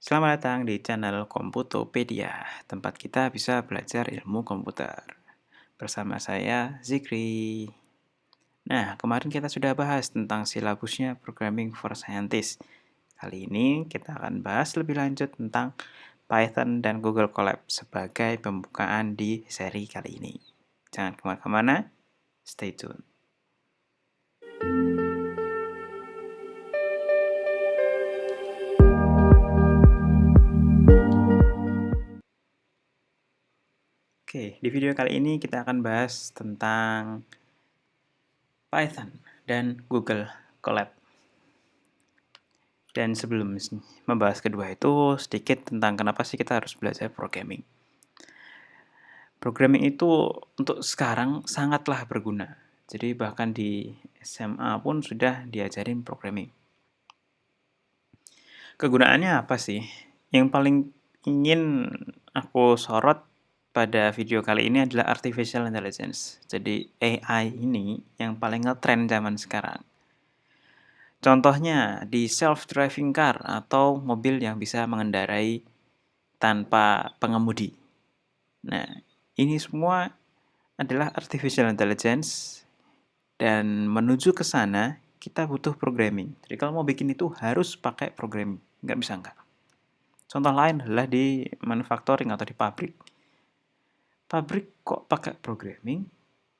Selamat datang di channel Komputopedia, tempat kita bisa belajar ilmu komputer. Bersama saya, Zikri. Nah, kemarin kita sudah bahas tentang silabusnya Programming for Scientists. Kali ini kita akan bahas lebih lanjut tentang Python dan Google Colab sebagai pembukaan di seri kali ini. Jangan kemana-mana, stay tune. Oke, di video kali ini kita akan bahas tentang Python dan Google Colab. Dan sebelum membahas kedua itu, sedikit tentang kenapa sih kita harus belajar programming. Programming itu untuk sekarang sangatlah berguna. Jadi bahkan di SMA pun sudah diajarin programming. Kegunaannya apa sih? Yang paling ingin aku sorot pada video kali ini adalah artificial intelligence. Jadi AI ini yang paling ngetrend zaman sekarang. Contohnya di self-driving car atau mobil yang bisa mengendarai tanpa pengemudi. Nah, ini semua adalah artificial intelligence dan menuju ke sana kita butuh programming. Jadi kalau mau bikin itu harus pakai programming, nggak bisa nggak. Contoh lain adalah di manufacturing atau di pabrik. Pabrik kok pakai programming?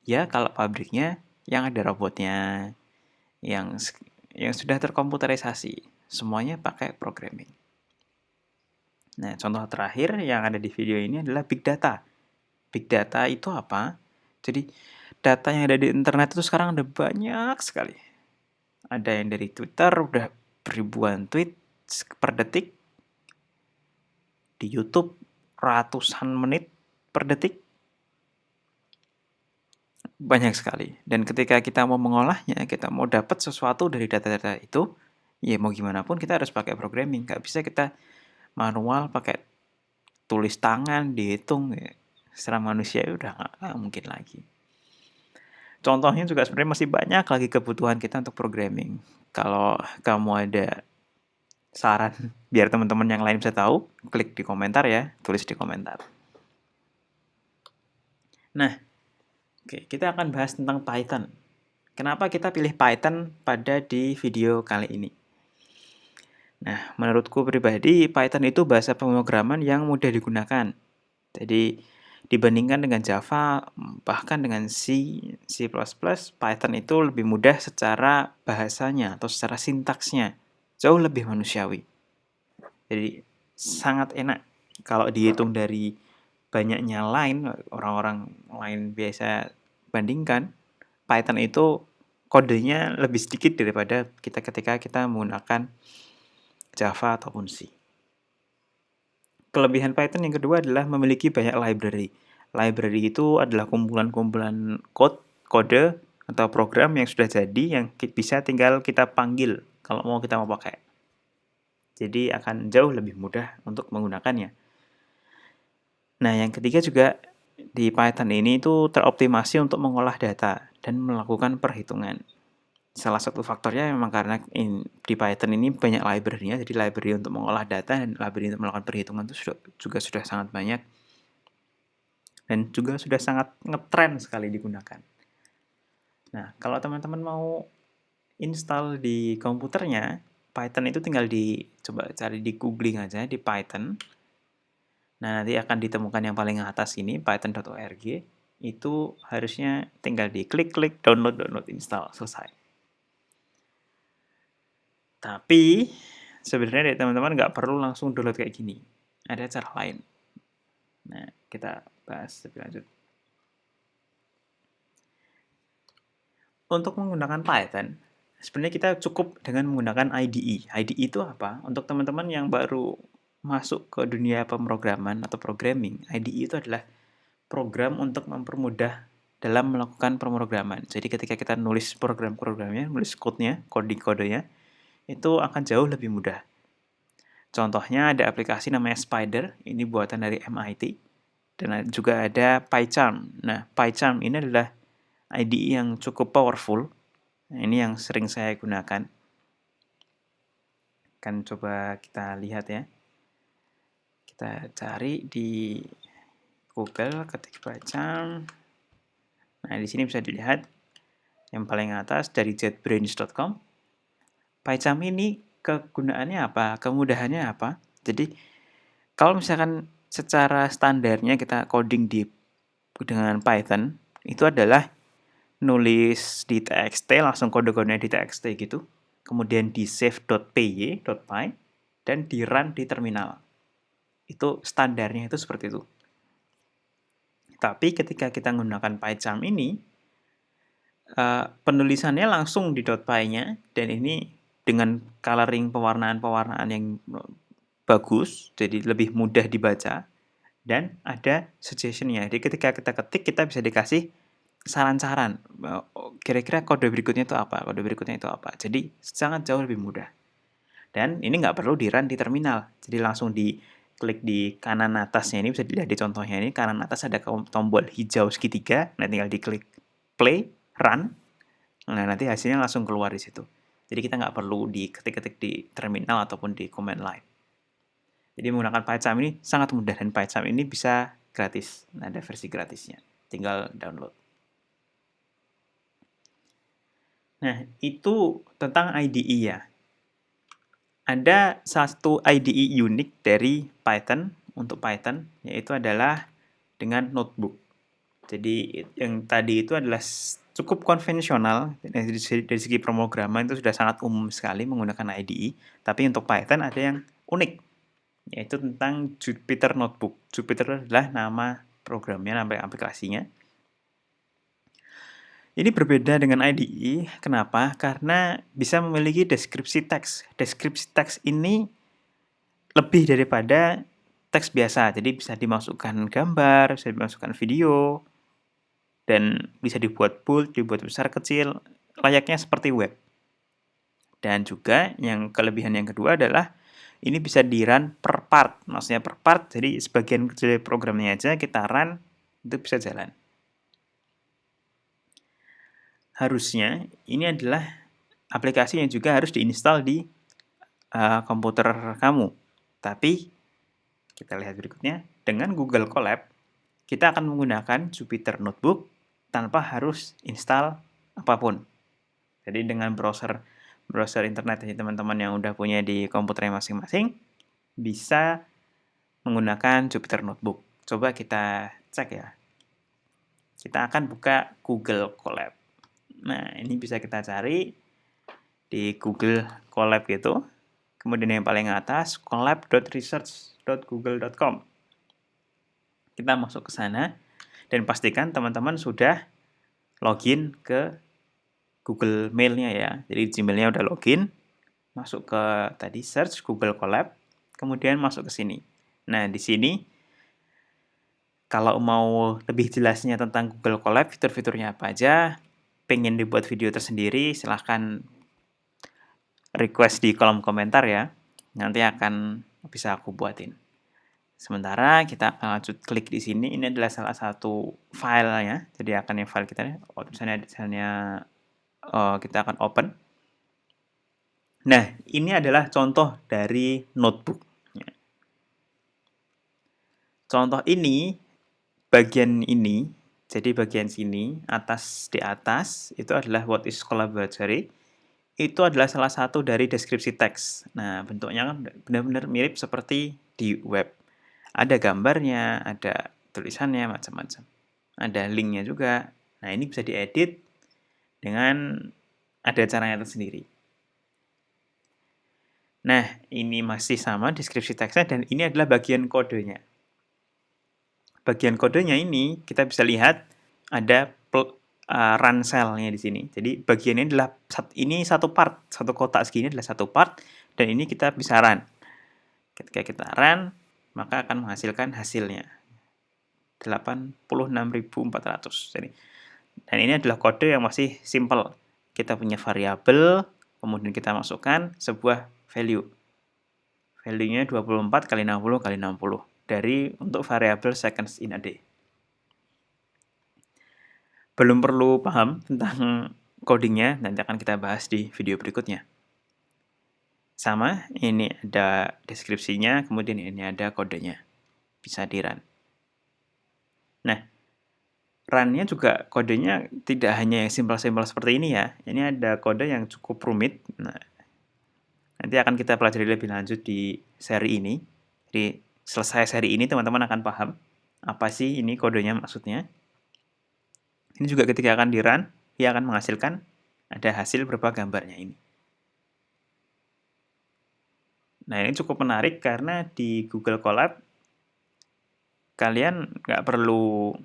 Ya kalau pabriknya yang ada robotnya, yang sudah terkomputerisasi, semuanya pakai programming. Nah, contoh terakhir yang ada di video ini adalah big data. Big data itu apa? Jadi, data yang ada di internet itu sekarang ada banyak sekali. Ada yang dari Twitter, udah ribuan tweet per detik. Di YouTube, ratusan menit per detik. Banyak sekali. Dan ketika kita mau mengolahnya, kita mau dapat sesuatu dari data-data itu, ya mau gimana pun kita harus pakai programming. Nggak bisa kita manual pakai tulis tangan, dihitung. Ya. Secara manusia udah nggak mungkin lagi. Contohnya juga sebenarnya masih banyak lagi kebutuhan kita untuk programming. Kalau kamu ada saran biar teman-teman yang lain bisa tahu, klik di komentar ya, tulis di komentar. Nah, oke, kita akan bahas tentang Python. Kenapa kita pilih Python pada di video kali ini? Nah, menurutku pribadi, Python itu bahasa pemrograman yang mudah digunakan. Jadi, dibandingkan dengan Java, bahkan dengan C++, Python itu lebih mudah secara bahasanya atau secara sintaksnya. Jauh lebih manusiawi. Jadi, sangat enak kalau dihitung dari banyaknya line, orang-orang lain biasa bandingkan, Python itu kodenya lebih sedikit daripada kita ketika kita menggunakan Java ataupun C. Kelebihan Python yang kedua adalah memiliki banyak library. Library itu adalah kumpulan-kumpulan kode atau program yang sudah jadi yang bisa tinggal kita panggil kalau mau kita mau pakai. Jadi akan jauh lebih mudah untuk menggunakannya. Nah, yang ketiga juga di Python ini itu teroptimasi untuk mengolah data dan melakukan perhitungan. Salah satu faktornya memang karena di Python ini banyak library-nya, jadi library untuk mengolah data dan library untuk melakukan perhitungan itu juga sudah sangat banyak dan juga sudah sangat ngetrend sekali digunakan. Nah, kalau teman-teman mau install di komputernya, Python itu tinggal coba cari di googling aja di Python. Nah, nanti akan ditemukan yang paling atas ini, python.org. Itu harusnya tinggal diklik-klik, download, install, selesai. Tapi sebenarnya teman-teman nggak perlu langsung download kayak gini. Ada cara lain. Nah, kita bahas lebih lanjut. Untuk menggunakan Python, sebenarnya kita cukup dengan menggunakan IDE. IDE itu apa? Untuk teman-teman yang baru masuk ke dunia pemrograman atau programming, IDE itu adalah program untuk mempermudah dalam melakukan pemrograman. Jadi ketika kita nulis program-programnya, nulis code-nya, coding-kodenya, itu akan jauh lebih mudah. Contohnya ada aplikasi namanya Spider, ini buatan dari MIT, dan juga ada PyCharm. Nah, PyCharm ini adalah IDE yang cukup powerful. Nah, ini yang sering saya gunakan. Kan coba kita lihat ya. Kita cari di Google, ketik PyCharm. Nah, di sini bisa dilihat yang paling atas dari JetBrains.com. PyCharm ini kegunaannya apa? Kemudahannya apa? Jadi, kalau misalkan secara standarnya kita coding dengan Python, itu adalah nulis di txt, langsung kode-kodenya di txt gitu, kemudian di save.py, dan di run di terminal. Itu standarnya itu seperti itu. Tapi ketika kita menggunakan PyCharm ini, penulisannya langsung di .py-nya, dan ini dengan coloring pewarnaan-pewarnaan yang bagus, jadi lebih mudah dibaca, dan ada suggestion-nya. Jadi ketika kita ketik, kita bisa dikasih saran-saran, kira-kira kode berikutnya itu apa, kode berikutnya itu apa. Jadi sangat jauh lebih mudah. Dan ini nggak perlu di-run di terminal, jadi langsung diklik di kanan atasnya, ini bisa dilihat di contohnya ini, kanan atas ada tombol hijau segitiga, nah tinggal diklik play, run, nah nanti hasilnya langsung keluar di situ. Jadi kita nggak perlu diketik-ketik di terminal ataupun di command line. Jadi menggunakan PyCharm ini sangat mudah, dan PyCharm ini bisa gratis. Nah, ada versi gratisnya, tinggal download. Nah, itu tentang IDE ya. Ada satu IDE unik dari Python untuk Python, yaitu adalah dengan notebook. Jadi yang tadi itu adalah cukup konvensional, dari segi pemrograman itu sudah sangat umum sekali menggunakan IDE, tapi untuk Python ada yang unik, yaitu tentang Jupyter Notebook. Jupyter adalah nama programnya, nama aplikasinya. Ini berbeda dengan IDE, kenapa? Karena bisa memiliki deskripsi teks. Deskripsi teks ini lebih daripada teks biasa, jadi bisa dimasukkan gambar, bisa dimasukkan video, dan bisa dibuat bold, dibuat besar kecil, layaknya seperti web. Dan juga yang kelebihan yang kedua adalah ini bisa di-run per part, maksudnya per part, jadi sebagian kecil programnya aja kita run, itu bisa jalan. Harusnya ini adalah aplikasi yang juga harus diinstal di komputer kamu. Tapi kita lihat berikutnya, dengan Google Colab, kita akan menggunakan Jupyter Notebook tanpa harus install apapun. Jadi dengan browser internet teman-teman yang udah punya di komputernya masing-masing, bisa menggunakan Jupyter Notebook. Coba kita cek ya. Kita akan buka Google Colab. Nah, ini bisa kita cari di Google Colab gitu. Kemudian yang paling atas, colab.research.google.com. Kita masuk ke sana, dan pastikan teman-teman sudah login ke Google Mail-nya ya. Jadi Gmail-nya udah login, masuk ke tadi search Google Colab, kemudian masuk ke sini. Nah, di sini kalau mau lebih jelasnya tentang Google Colab, fitur-fiturnya apa aja, pengen dibuat video tersendiri, silahkan request di kolom komentar ya. Nanti akan bisa aku buatin. Sementara kita akan lanjut klik di sini. Ini adalah salah satu filenya. Jadi akan yang file kita, misalnya kita akan open. Nah, ini adalah contoh dari notebook. Contoh ini, bagian ini, jadi bagian sini, di atas, itu adalah what is collaboratory. Itu adalah salah satu dari deskripsi teks. Nah, bentuknya kan benar-benar mirip seperti di web. Ada gambarnya, ada tulisannya, macam-macam. Ada linknya juga. Nah, ini bisa diedit dengan ada caranya tersendiri. Nah, ini masih sama deskripsi teksnya, dan ini adalah bagian kodenya. Bagian kodenya ini kita bisa lihat ada run cell-nya di sini. Jadi bagian ini adalah satu part, satu kotak segini adalah satu part, dan ini kita bisa run. Ketika kita run, maka akan menghasilkan hasilnya 86.400. Dan ini adalah kode yang masih simple. Kita punya variabel, kemudian kita masukkan sebuah value. Value-nya 24 kali 60 kali 60 untuk variabel seconds in a day. Belum perlu paham tentang codingnya, nanti akan kita bahas di video berikutnya. Sama, ini ada deskripsinya, kemudian ini ada kodenya. bisa di-run. Nah, run-nya juga kodenya tidak hanya yang simpel-simpel seperti ini ya. Ini ada kode yang cukup rumit. Nah, nanti akan kita pelajari lebih lanjut di seri ini. Jadi, selesai seri ini teman-teman akan paham apa sih ini kodenya maksudnya. Ini juga ketika akan di-run, dia akan menghasilkan ada hasil berupa gambarnya ini. Nah, ini cukup menarik karena di Google Colab kalian nggak perlu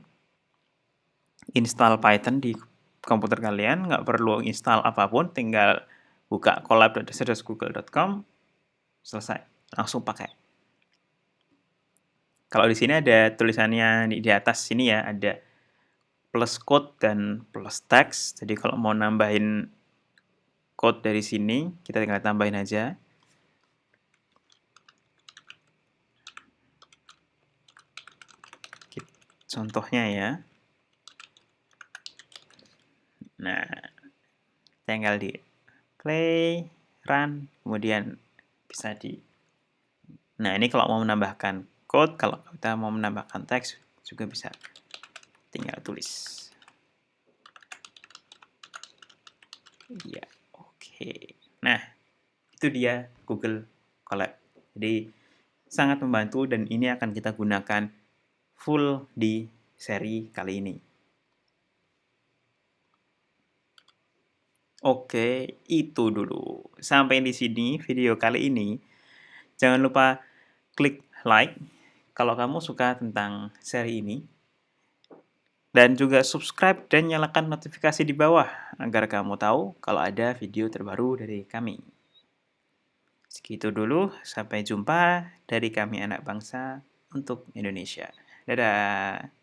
install Python di komputer kalian, nggak perlu install apapun, tinggal buka colab.dasar.google.com, selesai, langsung pakai. Kalau di sini ada tulisannya di atas sini ya, ada plus code dan plus text. Jadi kalau mau nambahin code dari sini, kita tinggal tambahin aja. Contohnya ya. Nah, tinggal di play, run, kemudian bisa di. Nah, ini kalau mau menambahkan code, kalau kita mau menambahkan teks juga bisa tinggal tulis. Iya, oke. Nah, itu dia Google Colab. Jadi sangat membantu dan ini akan kita gunakan full di seri kali ini. Oke, itu dulu. Sampai di sini video kali ini. Jangan lupa klik like kalau kamu suka tentang seri ini. Dan juga subscribe dan nyalakan notifikasi di bawah agar kamu tahu kalau ada video terbaru dari kami. Segitu dulu, sampai jumpa dari kami anak bangsa untuk Indonesia. Dadah!